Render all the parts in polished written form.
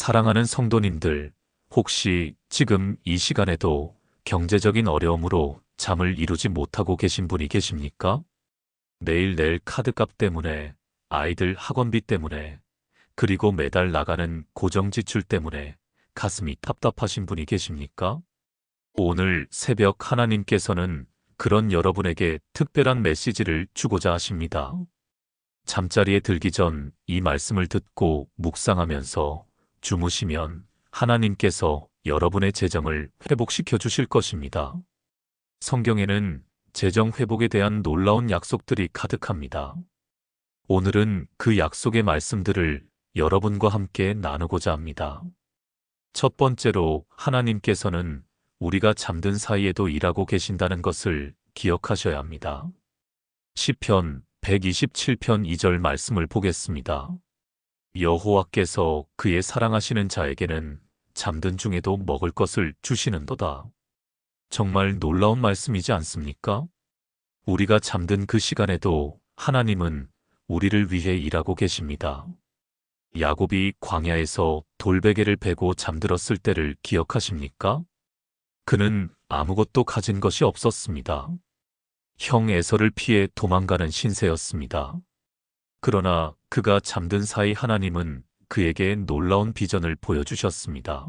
사랑하는 성도님들, 혹시 지금 이 시간에도 경제적인 어려움으로 잠을 이루지 못하고 계신 분이 계십니까? 매일 낼 카드값 때문에, 아이들 학원비 때문에, 그리고 매달 나가는 고정지출 때문에 가슴이 답답하신 분이 계십니까? 오늘 새벽 하나님께서는 그런 여러분에게 특별한 메시지를 주고자 하십니다. 잠자리에 들기 전 이 말씀을 듣고 묵상하면서 주무시면 하나님께서 여러분의 재정을 회복시켜 주실 것입니다. 성경에는 재정 회복에 대한 놀라운 약속들이 가득합니다. 오늘은 그 약속의 말씀들을 여러분과 함께 나누고자 합니다. 첫 번째로 하나님께서는 우리가 잠든 사이에도 일하고 계신다는 것을 기억하셔야 합니다. 시편 127편 2절 말씀을 보겠습니다. 여호와께서 그의 사랑하시는 자에게는 잠든 중에도 먹을 것을 주시는도다. 정말 놀라운 말씀이지 않습니까? 우리가 잠든 그 시간에도 하나님은 우리를 위해 일하고 계십니다. 야곱이 광야에서 돌베개를 베고 잠들었을 때를 기억하십니까? 그는 아무것도 가진 것이 없었습니다. 형 에서를 피해 도망가는 신세였습니다. 그러나 그가 잠든 사이 하나님은 그에게 놀라운 비전을 보여주셨습니다.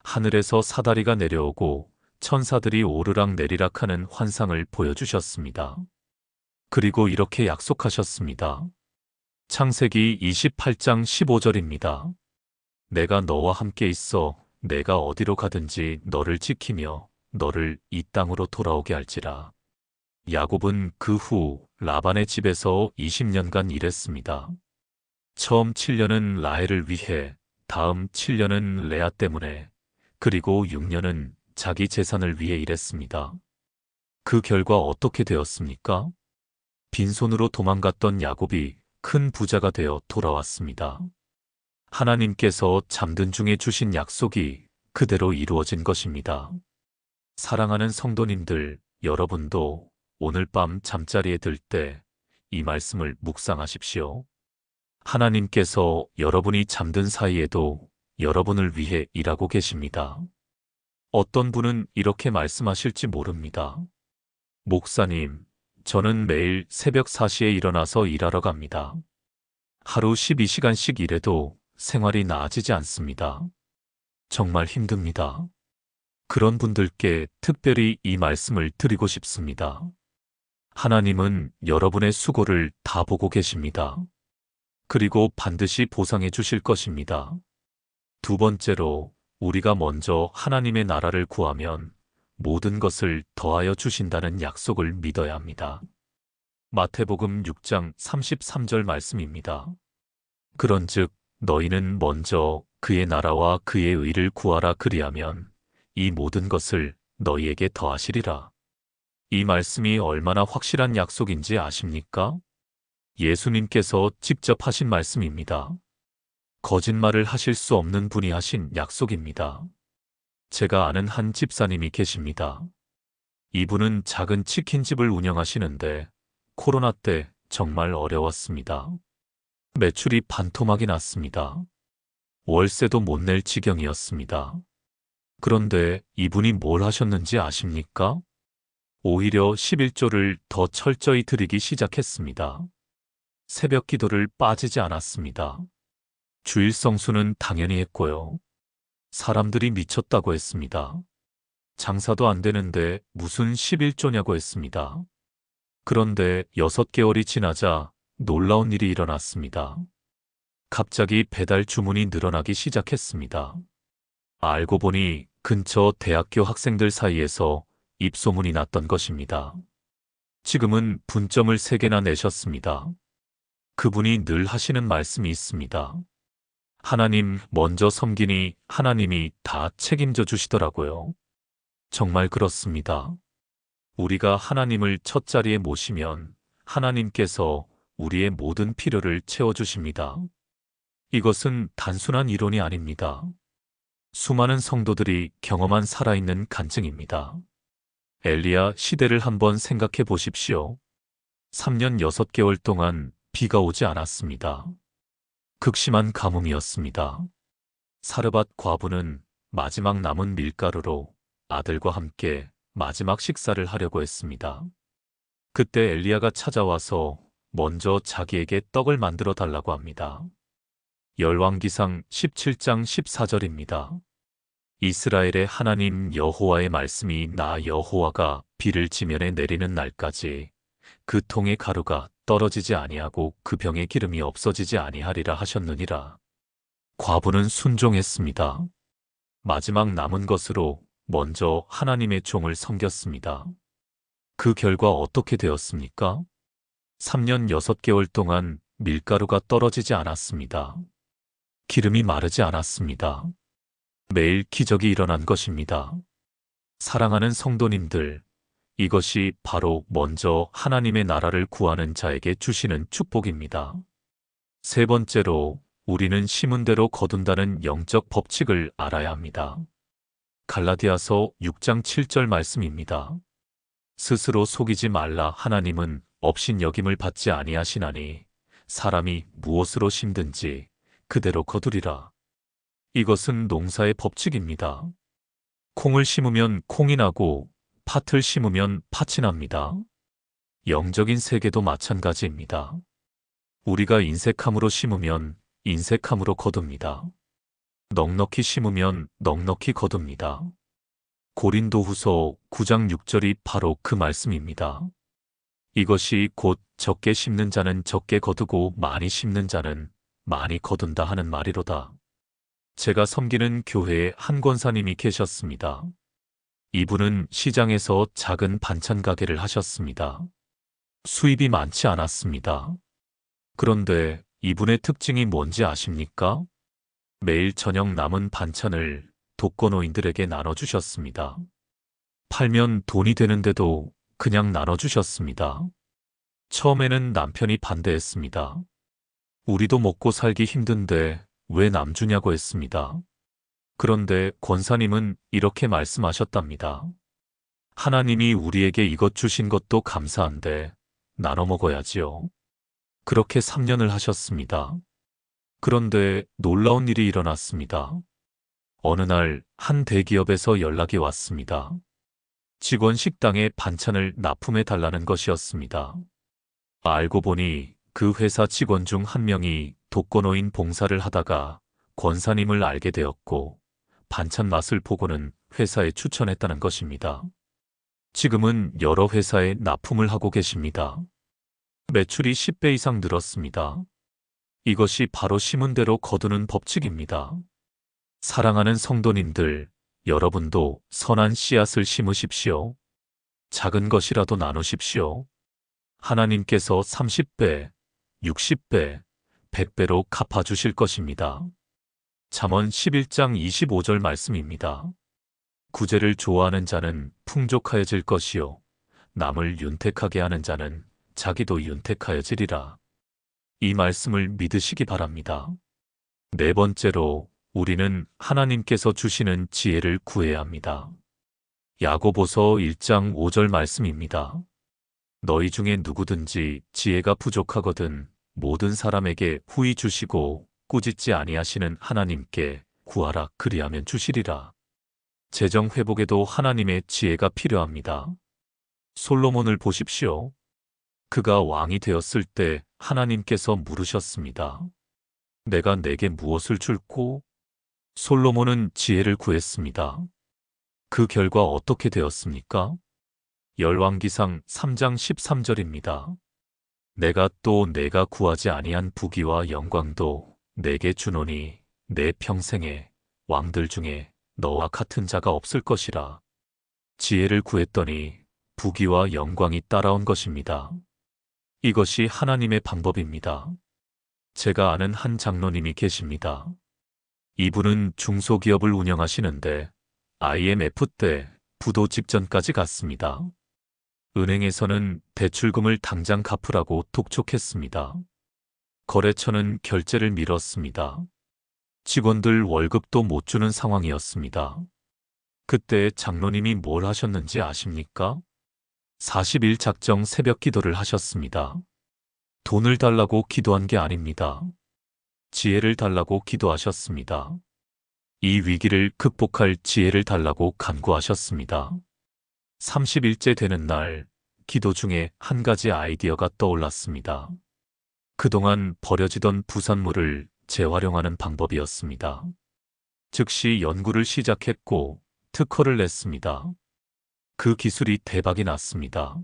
하늘에서 사다리가 내려오고 천사들이 오르락 내리락 하는 환상을 보여주셨습니다. 그리고 이렇게 약속하셨습니다. 창세기 28장 15절입니다. 내가 너와 함께 있어 내가 어디로 가든지 너를 지키며 너를 이 땅으로 돌아오게 할지라. 야곱은 그 후 라반의 집에서 20년간 일했습니다. 처음 7년은 라헬을 위해, 다음 7년은 레아 때문에, 그리고 6년은 자기 재산을 위해 일했습니다. 그 결과 어떻게 되었습니까? 빈손으로 도망갔던 야곱이 큰 부자가 되어 돌아왔습니다. 하나님께서 잠든 중에 주신 약속이 그대로 이루어진 것입니다. 사랑하는 성도님들, 여러분도 오늘 밤 잠자리에 들 때 이 말씀을 묵상하십시오. 하나님께서 여러분이 잠든 사이에도 여러분을 위해 일하고 계십니다. 어떤 분은 이렇게 말씀하실지 모릅니다. 목사님, 저는 매일 새벽 4시에 일어나서 일하러 갑니다. 하루 12시간씩 일해도 생활이 나아지지 않습니다. 정말 힘듭니다. 그런 분들께 특별히 이 말씀을 드리고 싶습니다. 하나님은 여러분의 수고를 다 보고 계십니다. 그리고 반드시 보상해 주실 것입니다. 두 번째로, 우리가 먼저 하나님의 나라를 구하면 모든 것을 더하여 주신다는 약속을 믿어야 합니다. 마태복음 6장 33절 말씀입니다. 그런즉 너희는 먼저 그의 나라와 그의 의를 구하라, 그리하면 이 모든 것을 너희에게 더하시리라. 이 말씀이 얼마나 확실한 약속인지 아십니까? 예수님께서 직접 하신 말씀입니다. 거짓말을 하실 수 없는 분이 하신 약속입니다. 제가 아는 한 집사님이 계십니다. 이분은 작은 치킨집을 운영하시는데 코로나 때 정말 어려웠습니다. 매출이 반토막이 났습니다. 월세도 못 낼 지경이었습니다. 그런데 이분이 뭘 하셨는지 아십니까? 오히려 11조를 더 철저히 드리기 시작했습니다. 새벽 기도를 빠지지 않았습니다. 주일 성수는 당연히 했고요. 사람들이 미쳤다고 했습니다. 장사도 안 되는데 무슨 11조냐고 했습니다. 그런데 6개월이 지나자 놀라운 일이 일어났습니다. 갑자기 배달 주문이 늘어나기 시작했습니다. 알고 보니 근처 대학교 학생들 사이에서 입소문이 났던 것입니다. 지금은 분점을 3개나 내셨습니다. 그분이 늘 하시는 말씀이 있습니다. 하나님 먼저 섬기니 하나님이 다 책임져 주시더라고요. 정말 그렇습니다. 우리가 하나님을 첫 자리에 모시면 하나님께서 우리의 모든 필요를 채워주십니다. 이것은 단순한 이론이 아닙니다. 수많은 성도들이 경험한 살아있는 간증입니다. 엘리야 시대를 한번 생각해 보십시오. 3년 6개월 동안 비가 오지 않았습니다. 극심한 가뭄이었습니다. 사르밧 과부는 마지막 남은 밀가루로 아들과 함께 마지막 식사를 하려고 했습니다. 그때 엘리야가 찾아와서 먼저 자기에게 떡을 만들어 달라고 합니다. 열왕기상 17장 14절입니다. 이스라엘의 하나님 여호와의 말씀이 나 여호와가 비를 지면에 내리는 날까지 그 통의 가루가 떨어지지 아니하고 그 병의 기름이 없어지지 아니하리라 하셨느니라. 과부는 순종했습니다. 마지막 남은 것으로 먼저 하나님의 종을 섬겼습니다. 그 결과 어떻게 되었습니까? 3년 6개월 동안 밀가루가 떨어지지 않았습니다. 기름이 마르지 않았습니다. 매일 기적이 일어난 것입니다. 사랑하는 성도님들, 이것이 바로 먼저 하나님의 나라를 구하는 자에게 주시는 축복입니다. 세 번째로, 우리는 심은 대로 거둔다는 영적 법칙을 알아야 합니다. 갈라디아서 6장 7절 말씀입니다. 스스로 속이지 말라. 하나님은 업신여김을 받지 아니하시나니 사람이 무엇으로 심든지 그대로 거두리라. 이것은 농사의 법칙입니다. 콩을 심으면 콩이 나고 팥을 심으면 팥이 납니다. 영적인 세계도 마찬가지입니다. 우리가 인색함으로 심으면 인색함으로 거둡니다. 넉넉히 심으면 넉넉히 거둡니다. 고린도후서 9장 6절이 바로 그 말씀입니다. 이것이 곧 적게 심는 자는 적게 거두고 많이 심는 자는 많이 거둔다 하는 말이로다. 제가 섬기는 교회에 한 권사님이 계셨습니다. 이분은 시장에서 작은 반찬 가게를 하셨습니다. 수입이 많지 않았습니다. 그런데 이분의 특징이 뭔지 아십니까? 매일 저녁 남은 반찬을 독거노인들에게 나눠주셨습니다. 팔면 돈이 되는데도 그냥 나눠주셨습니다. 처음에는 남편이 반대했습니다. 우리도 먹고 살기 힘든데 왜 남 주냐고 했습니다. 그런데 권사님은 이렇게 말씀하셨답니다. 하나님이 우리에게 이것 주신 것도 감사한데 나눠 먹어야지요. 그렇게 3년을 하셨습니다. 그런데 놀라운 일이 일어났습니다. 어느 날 한 대기업에서 연락이 왔습니다. 직원 식당에 반찬을 납품해 달라는 것이었습니다. 알고 보니 그 회사 직원 중 한 명이 독거노인 봉사를 하다가 권사님을 알게 되었고 반찬 맛을 보고는 회사에 추천했다는 것입니다. 지금은 여러 회사에 납품을 하고 계십니다. 매출이 10배 이상 늘었습니다. 이것이 바로 심은 대로 거두는 법칙입니다. 사랑하는 성도님들, 여러분도 선한 씨앗을 심으십시오. 작은 것이라도 나누십시오. 하나님께서 30배, 60배, 100배로 갚아주실 것입니다. 잠언 11장 25절 말씀입니다. 구제를 좋아하는 자는 풍족하여질 것이요 남을 윤택하게 하는 자는 자기도 윤택하여지리라. 이 말씀을 믿으시기 바랍니다. 네 번째로, 우리는 하나님께서 주시는 지혜를 구해야 합니다. 야고보서 1장 5절 말씀입니다. 너희 중에 누구든지 지혜가 부족하거든 모든 사람에게 후히 주시고 꾸짖지 아니하시는 하나님께 구하라. 그리하면 주시리라. 재정 회복에도 하나님의 지혜가 필요합니다. 솔로몬을 보십시오. 그가 왕이 되었을 때 하나님께서 물으셨습니다. 내가 내게 무엇을 줄꼬? 솔로몬은 지혜를 구했습니다. 그 결과 어떻게 되었습니까? 열왕기상 3장 13절입니다. 내가 또 내가 구하지 아니한 부귀와 영광도 내게 주노니 내 평생에 왕들 중에 너와 같은 자가 없을 것이라. 지혜를 구했더니 부귀와 영광이 따라온 것입니다. 이것이 하나님의 방법입니다. 제가 아는 한 장로님이 계십니다. 이분은 중소기업을 운영하시는데 IMF 때 부도 직전까지 갔습니다. 은행에서는 대출금을 당장 갚으라고 독촉했습니다. 거래처는 결제를 미뤘습니다. 직원들 월급도 못 주는 상황이었습니다. 그때 장로님이 뭘 하셨는지 아십니까? 40일 작정 새벽 기도를 하셨습니다. 돈을 달라고 기도한 게 아닙니다. 지혜를 달라고 기도하셨습니다. 이 위기를 극복할 지혜를 달라고 간구하셨습니다. 30일째 되는 날, 기도 중에 한 가지 아이디어가 떠올랐습니다. 그동안 버려지던 부산물을 재활용하는 방법이었습니다. 즉시 연구를 시작했고 특허를 냈습니다. 그 기술이 대박이 났습니다.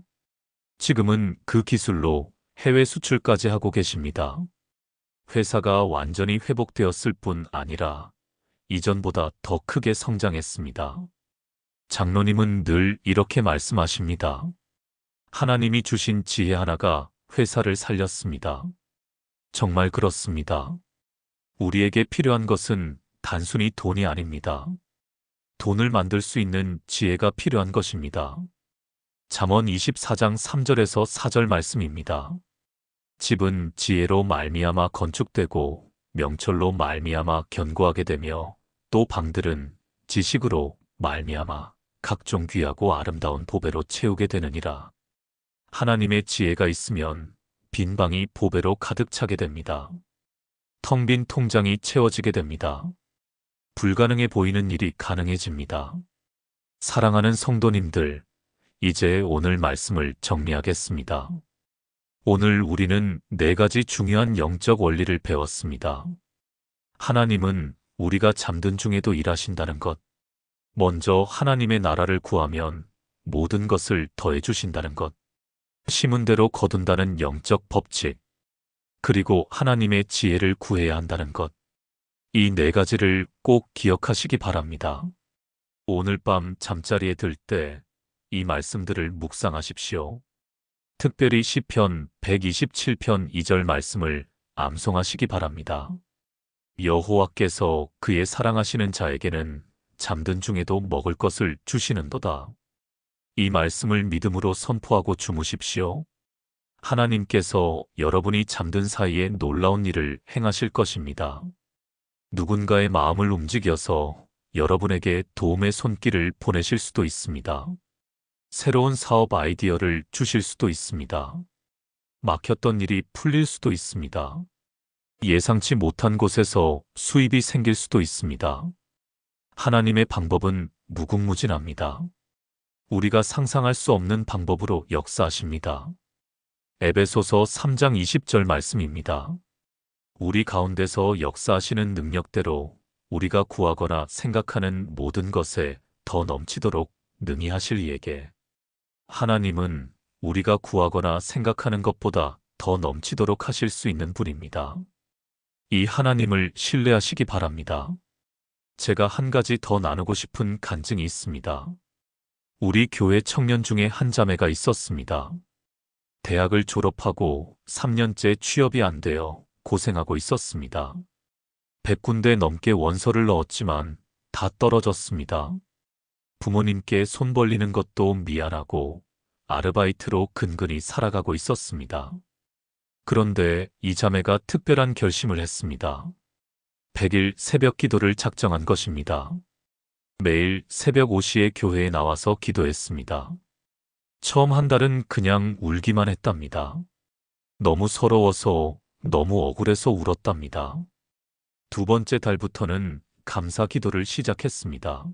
지금은 그 기술로 해외 수출까지 하고 계십니다. 회사가 완전히 회복되었을 뿐 아니라 이전보다 더 크게 성장했습니다. 장로님은 늘 이렇게 말씀하십니다. 하나님이 주신 지혜 하나가 회사를 살렸습니다. 정말 그렇습니다. 우리에게 필요한 것은 단순히 돈이 아닙니다. 돈을 만들 수 있는 지혜가 필요한 것입니다. 잠언 24장 3절에서 4절 말씀입니다. 집은 지혜로 말미암아 건축되고 명철로 말미암아 견고하게 되며 또 방들은 지식으로 말미암아 각종 귀하고 아름다운 보배로 채우게 되느니라. 하나님의 지혜가 있으면 빈 방이 보배로 가득 차게 됩니다. 텅 빈 통장이 채워지게 됩니다. 불가능해 보이는 일이 가능해집니다. 사랑하는 성도님들, 이제 오늘 말씀을 정리하겠습니다. 오늘 우리는 4가지 중요한 영적 원리를 배웠습니다. 하나님은 우리가 잠든 중에도 일하신다는 것. 먼저 하나님의 나라를 구하면 모든 것을 더해 주신다는 것. 심은 대로 거둔다는 영적 법칙. 그리고 하나님의 지혜를 구해야 한다는 것. 이 4가지를 꼭 기억하시기 바랍니다. 오늘 밤 잠자리에 들 때 이 말씀들을 묵상하십시오. 특별히 시편 127편 2절 말씀을 암송하시기 바랍니다. 여호와께서 그의 사랑하시는 자에게는 잠든 중에도 먹을 것을 주시는도다. 이 말씀을 믿음으로 선포하고 주무십시오. 하나님께서 여러분이 잠든 사이에 놀라운 일을 행하실 것입니다. 누군가의 마음을 움직여서 여러분에게 도움의 손길을 보내실 수도 있습니다. 새로운 사업 아이디어를 주실 수도 있습니다. 막혔던 일이 풀릴 수도 있습니다. 예상치 못한 곳에서 수입이 생길 수도 있습니다. 하나님의 방법은 무궁무진합니다. 우리가 상상할 수 없는 방법으로 역사하십니다. 에베소서 3장 20절 말씀입니다. 우리 가운데서 역사하시는 능력대로 우리가 구하거나 생각하는 모든 것에 더 넘치도록 능히 하실 이에게. 하나님은 우리가 구하거나 생각하는 것보다 더 넘치도록 하실 수 있는 분입니다. 이 하나님을 신뢰하시기 바랍니다. 제가 한 가지 더 나누고 싶은 간증이 있습니다. 우리 교회 청년 중에 한 자매가 있었습니다. 대학을 졸업하고 3년째 취업이 안 되어 고생하고 있었습니다. 100군데 넘게 원서를 넣었지만 다 떨어졌습니다. 부모님께 손 벌리는 것도 미안하고 아르바이트로 근근히 살아가고 있었습니다. 그런데 이 자매가 특별한 결심을 했습니다. 100일 새벽 기도를 작정한 것입니다. 매일 새벽 5시에 교회에 나와서 기도했습니다. 처음 한 달은 그냥 울기만 했답니다. 너무 서러워서 너무 억울해서 울었답니다. 2번째 달부터는 감사 기도를 시작했습니다.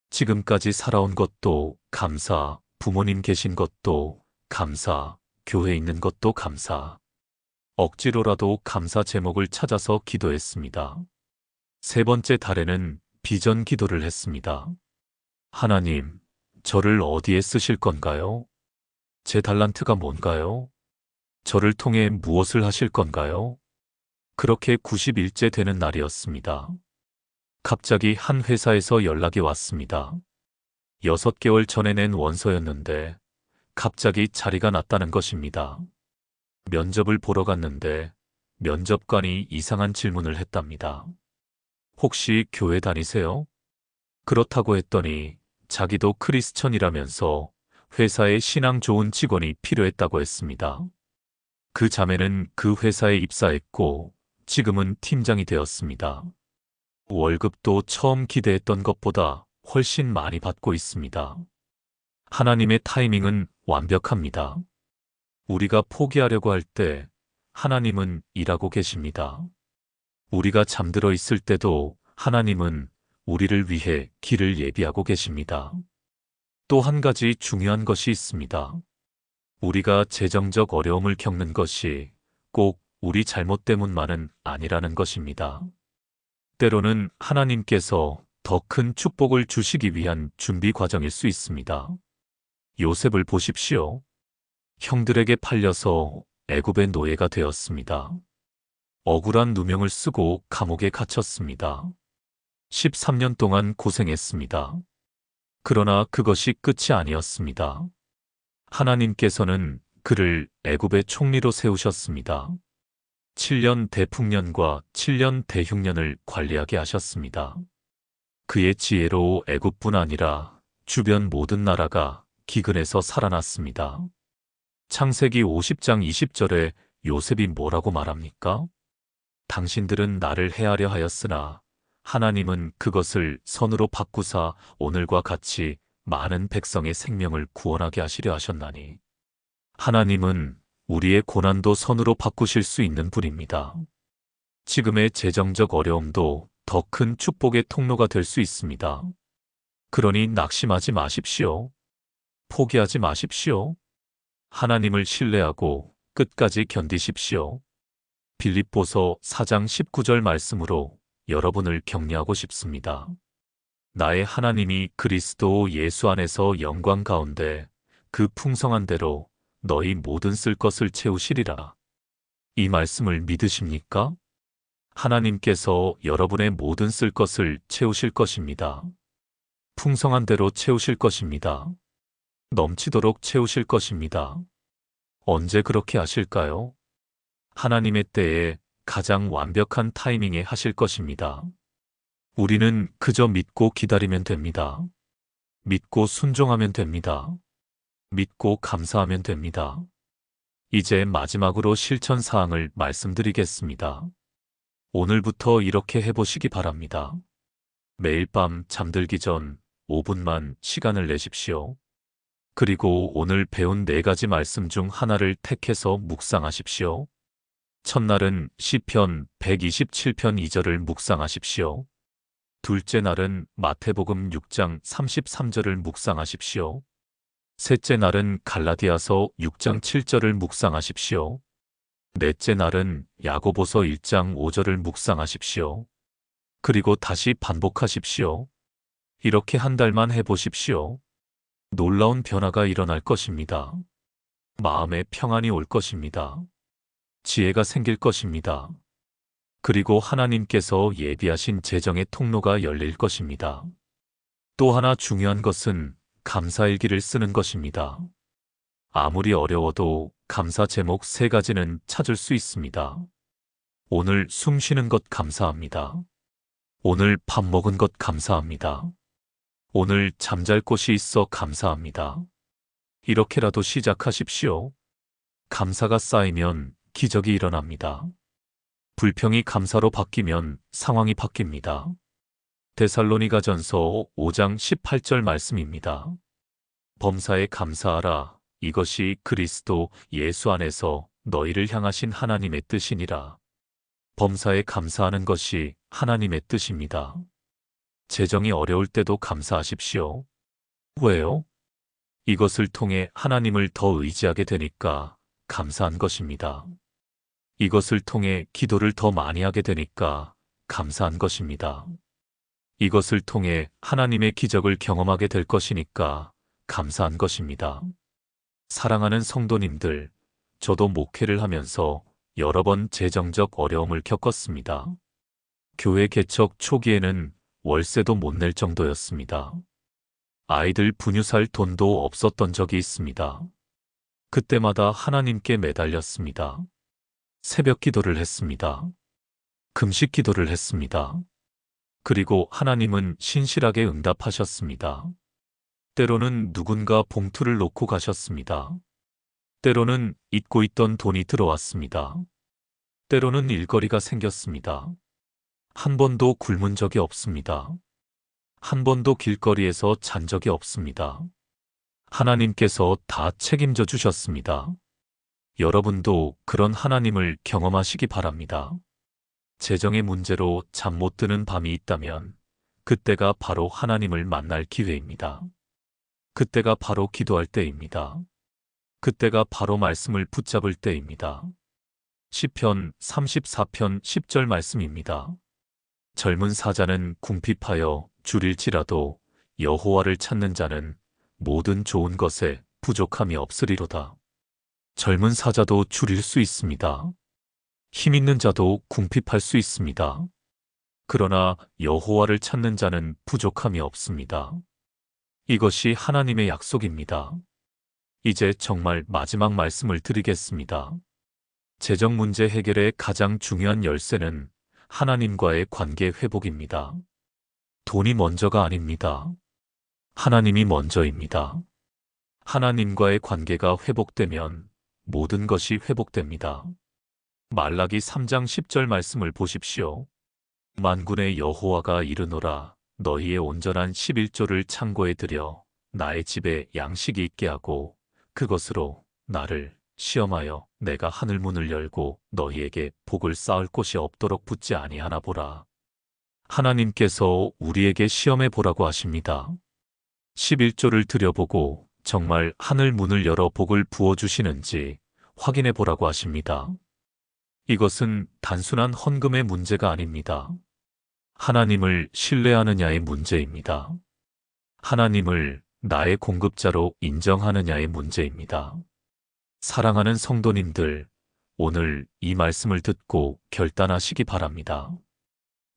지금까지 살아온 것도 감사, 부모님 계신 것도 감사, 교회 있는 것도 감사. 억지로라도 감사 제목을 찾아서 기도했습니다. 3번째 달에는 비전 기도를 했습니다. 하나님, 저를 어디에 쓰실 건가요? 제 달란트가 뭔가요? 저를 통해 무엇을 하실 건가요? 그렇게 90일째 되는 날이었습니다. 갑자기 한 회사에서 연락이 왔습니다. 6개월 전에 낸 원서였는데 갑자기 자리가 났다는 것입니다. 면접을 보러 갔는데 면접관이 이상한 질문을 했답니다. 혹시 교회 다니세요? 그렇다고 했더니 자기도 크리스천이라면서 회사에 신앙 좋은 직원이 필요했다고 했습니다. 그 자매는 그 회사에 입사했고 지금은 팀장이 되었습니다. 월급도 처음 기대했던 것보다 훨씬 많이 받고 있습니다. 하나님의 타이밍은 완벽합니다. 우리가 포기하려고 할 때 하나님은 일하고 계십니다. 우리가 잠들어 있을 때도 하나님은 우리를 위해 길을 예비하고 계십니다. 또 한 가지 중요한 것이 있습니다. 우리가 재정적 어려움을 겪는 것이 꼭 우리 잘못 때문만은 아니라는 것입니다. 때로는 하나님께서 더 큰 축복을 주시기 위한 준비 과정일 수 있습니다. 요셉을 보십시오. 형들에게 팔려서 애굽의 노예가 되었습니다. 억울한 누명을 쓰고 감옥에 갇혔습니다. 13년 동안 고생했습니다. 그러나 그것이 끝이 아니었습니다. 하나님께서는 그를 애굽의 총리로 세우셨습니다. 7년 대풍년과 7년 대흉년을 관리하게 하셨습니다. 그의 지혜로 애굽뿐 아니라 주변 모든 나라가 기근에서 살아났습니다. 창세기 50장 20절에 요셉이 뭐라고 말합니까? 당신들은 나를 해하려 하였으나 하나님은 그것을 선으로 바꾸사 오늘과 같이 많은 백성의 생명을 구원하게 하시려 하셨나니. 하나님은 우리의 고난도 선으로 바꾸실 수 있는 분입니다. 지금의 재정적 어려움도 더 큰 축복의 통로가 될 수 있습니다. 그러니 낙심하지 마십시오. 포기하지 마십시오. 하나님을 신뢰하고 끝까지 견디십시오. 빌립보서 4장 19절 말씀으로 여러분을 격려하고 싶습니다. 나의 하나님이 그리스도 예수 안에서 영광 가운데 그 풍성한 대로 너희 모든 쓸 것을 채우시리라. 이 말씀을 믿으십니까? 하나님께서 여러분의 모든 쓸 것을 채우실 것입니다. 풍성한 대로 채우실 것입니다. 넘치도록 채우실 것입니다. 언제 그렇게 하실까요? 하나님의 때에 가장 완벽한 타이밍에 하실 것입니다. 우리는 그저 믿고 기다리면 됩니다. 믿고 순종하면 됩니다. 믿고 감사하면 됩니다. 이제 마지막으로 실천 사항을 말씀드리겠습니다. 오늘부터 이렇게 해보시기 바랍니다. 매일 밤 잠들기 전 5분만 시간을 내십시오. 그리고 오늘 배운 4가지 말씀 중 하나를 택해서 묵상하십시오. 첫날은 시편 127편 2절을 묵상하십시오. 둘째 날은 마태복음 6장 33절을 묵상하십시오. 셋째 날은 갈라디아서 6장 7절을 묵상하십시오. 넷째 날은 야고보서 1장 5절을 묵상하십시오. 그리고 다시 반복하십시오. 이렇게 한 달만 해보십시오. 놀라운 변화가 일어날 것입니다. 마음에 평안이 올 것입니다. 지혜가 생길 것입니다. 그리고 하나님께서 예비하신 재정의 통로가 열릴 것입니다. 또 하나 중요한 것은 감사일기를 쓰는 것입니다. 아무리 어려워도 감사 제목 3가지는 찾을 수 있습니다. 오늘 숨 쉬는 것 감사합니다. 오늘 밥 먹은 것 감사합니다. 오늘 잠잘 곳이 있어 감사합니다. 이렇게라도 시작하십시오. 감사가 쌓이면 기적이 일어납니다. 불평이 감사로 바뀌면 상황이 바뀝니다. 데살로니가전서 5장 18절 말씀입니다. 범사에 감사하라. 이것이 그리스도 예수 안에서 너희를 향하신 하나님의 뜻이니라. 범사에 감사하는 것이 하나님의 뜻입니다. 재정이 어려울 때도 감사하십시오. 왜요? 이것을 통해 하나님을 더 의지하게 되니까 감사한 것입니다. 이것을 통해 기도를 더 많이 하게 되니까 감사한 것입니다. 이것을 통해 하나님의 기적을 경험하게 될 것이니까 감사한 것입니다. 사랑하는 성도님들, 저도 목회를 하면서 여러 번 재정적 어려움을 겪었습니다. 교회 개척 초기에는 월세도 못 낼 정도였습니다. 아이들 분유 살 돈도 없었던 적이 있습니다. 그때마다 하나님께 매달렸습니다. 새벽 기도를 했습니다. 금식 기도를 했습니다. 그리고 하나님은 신실하게 응답하셨습니다. 때로는 누군가 봉투를 놓고 가셨습니다. 때로는 잊고 있던 돈이 들어왔습니다. 때로는 일거리가 생겼습니다. 한 번도 굶은 적이 없습니다. 한 번도 길거리에서 잔 적이 없습니다. 하나님께서 다 책임져 주셨습니다. 여러분도 그런 하나님을 경험하시기 바랍니다. 재정의 문제로 잠 못 드는 밤이 있다면 그때가 바로 하나님을 만날 기회입니다. 그때가 바로 기도할 때입니다. 그때가 바로 말씀을 붙잡을 때입니다. 시편 34편 10절 말씀입니다. 젊은 사자는 궁핍하여 줄일지라도 여호와를 찾는 자는 모든 좋은 것에 부족함이 없으리로다. 젊은 사자도 줄일 수 있습니다. 힘 있는 자도 궁핍할 수 있습니다. 그러나 여호와를 찾는 자는 부족함이 없습니다. 이것이 하나님의 약속입니다. 이제 정말 마지막 말씀을 드리겠습니다. 재정 문제 해결의 가장 중요한 열쇠는 하나님과의 관계 회복입니다. 돈이 먼저가 아닙니다. 하나님이 먼저입니다. 하나님과의 관계가 회복되면 모든 것이 회복됩니다. 말라기 3장 10절 말씀을 보십시오. 만군의 여호와가 이르노라 너희의 온전한 11조를 창고에 들여 나의 집에 양식이 있게 하고 그것으로 나를 시험하여 내가 하늘 문을 열고 너희에게 복을 쌓을 곳이 없도록 붙지 아니하나 보라. 하나님께서 우리에게 시험해 보라고 하십니다. 11조를 들여보고 정말 하늘 문을 열어 복을 부어주시는지 확인해 보라고 하십니다. 이것은 단순한 헌금의 문제가 아닙니다. 하나님을 신뢰하느냐의 문제입니다. 하나님을 나의 공급자로 인정하느냐의 문제입니다. 사랑하는 성도님들, 오늘 이 말씀을 듣고 결단하시기 바랍니다.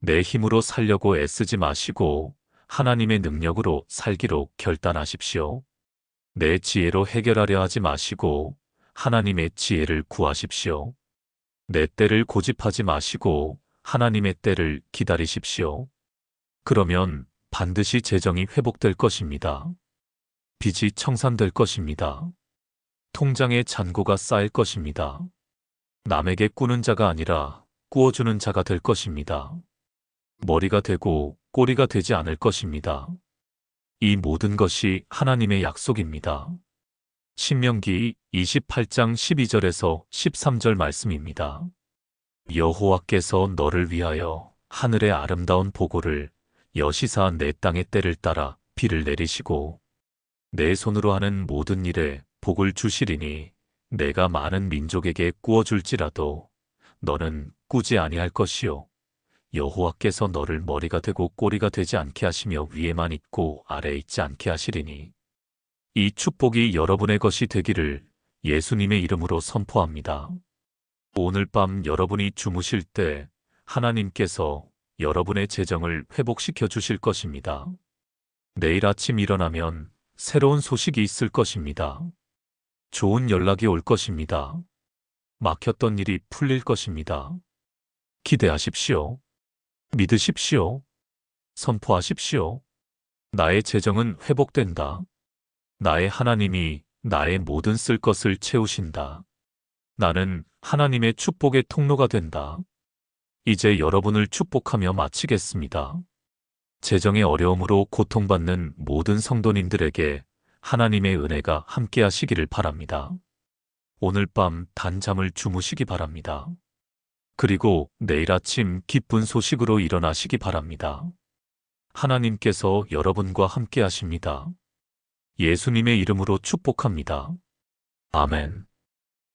내 힘으로 살려고 애쓰지 마시고 하나님의 능력으로 살기로 결단하십시오. 내 지혜로 해결하려 하지 마시고 하나님의 지혜를 구하십시오. 내 때를 고집하지 마시고 하나님의 때를 기다리십시오. 그러면 반드시 재정이 회복될 것입니다. 빚이 청산될 것입니다. 통장에 잔고가 쌓일 것입니다. 남에게 꾸는 자가 아니라 꾸어주는 자가 될 것입니다. 머리가 되고 꼬리가 되지 않을 것입니다. 이 모든 것이 하나님의 약속입니다. 신명기 28장 12절에서 13절 말씀입니다. 여호와께서 너를 위하여 하늘의 아름다운 보고를 여시사 내 땅의 때를 따라 비를 내리시고 내 손으로 하는 모든 일에 복을 주시리니 내가 많은 민족에게 꾸어줄지라도 너는 꾸지 아니할 것이요 여호와께서 너를 머리가 되고 꼬리가 되지 않게 하시며 위에만 있고 아래에 있지 않게 하시리니 이 축복이 여러분의 것이 되기를 예수님의 이름으로 선포합니다. 오늘 밤 여러분이 주무실 때 하나님께서 여러분의 재정을 회복시켜 주실 것입니다. 내일 아침 일어나면 새로운 소식이 있을 것입니다. 좋은 연락이 올 것입니다. 막혔던 일이 풀릴 것입니다. 기대하십시오. 믿으십시오. 선포하십시오. 나의 재정은 회복된다. 나의 하나님이 나의 모든 쓸 것을 채우신다. 나는 하나님의 축복의 통로가 된다. 이제 여러분을 축복하며 마치겠습니다. 재정의 어려움으로 고통받는 모든 성도님들에게 하나님의 은혜가 함께 하시기를 바랍니다. 오늘 밤 단잠을 주무시기 바랍니다. 그리고 내일 아침 기쁜 소식으로 일어나시기 바랍니다. 하나님께서 여러분과 함께 하십니다. 예수님의 이름으로 축복합니다. 아멘.